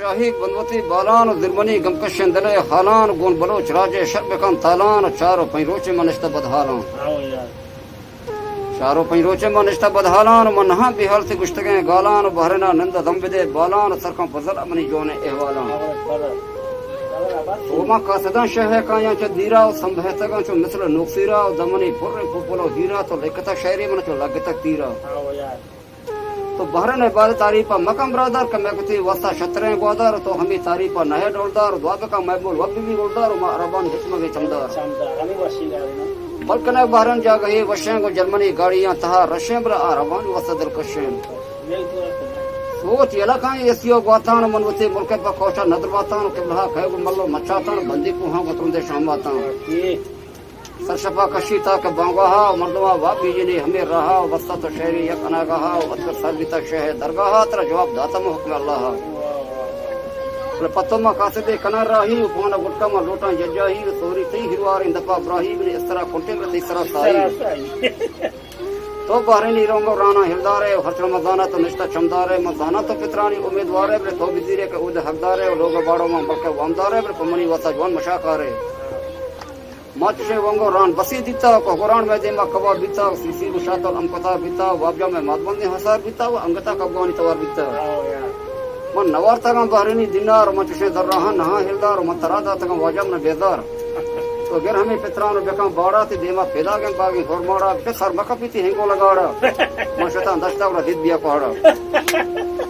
شاہی بنوتی بالان درمنی گمکشن دلے حالان گون بلوچ راجے شربکان تالان چارو پین روچے منشتہ بدحالان چارو پین روچے منشتہ بدحالان من ہاں بحال سے گشتگیں گالان بہرنا نند دم بدے بالان سرکان پزل امنی جونے احوالان اوما قاصدان شہر کایاں چا دیرا و سمبہتگان چو مثل نوکسیرا و دمنی پر پپلو ہیرا تو لکتا شہری من چو لگتا تیرا تو بہرن عبادت تعریفہ مکم برادر کہ میں کتی وسطہ شطریں گوادار تو ہمیں تعریفہ نہ ڈولدار دعا کا محبول وقت بھی گولدار و عربان حکم کے چمدار بلکہ بہرن جا گئی وشیں کو جرمنی گاڑیاں تہا رشیں برا عربان وسط دلکشیں سوچ یلا کھائیں اسیو گواتان منوتی ملک پا کوشا ندرواتان قبلہ کھیگو ملو مچاتان بندی کوہاں گترندے شاماتان سرشپا کشی تا کہ بانگاہا مردمہ وابی جنی ہمیں رہا وسط تو شہری یک اناگاہا اتر سربیتا شہر درگاہا ترہ جواب داتا محکم اللہ پتو ما قاصدے کنا راہی پوانا گٹکا ما لوٹاں ججاہی سوری تی ہروار اندپا براہی بنی اس طرح کنٹے میں تیسرا سائی تو بحرینی رونگو رانا ہلدارے خرچ رمضانہ تو نشتہ چمدارے مزانہ تو پترانی امیدوارے بلے تو بزیرے کہ اود حقدارے لوگ باڑوں میں بلکہ وامدارے بلے پمنی وسا جوان مشاکارے ماچشے وانگو ران بسی دیتا کو قرآن میں دیما کبا بیتا سیسی بشاتا امکتا بیتا وابجا میں مادبندی حسار بیتا و انگتا کبوانی توار بیتا من نوار تاگم بحرینی دینار ماچشے در راہن نہاں ہلدار من ترادا تاگم واجم نہ بیدار تو گر ہمیں پترانو بکم باڑا تی دیما پیدا گم باگی ہور ماڑا بے سر مکا پیتی ہنگو لگاڑا من شیطان دشتا ولا دید بیا پہاڑا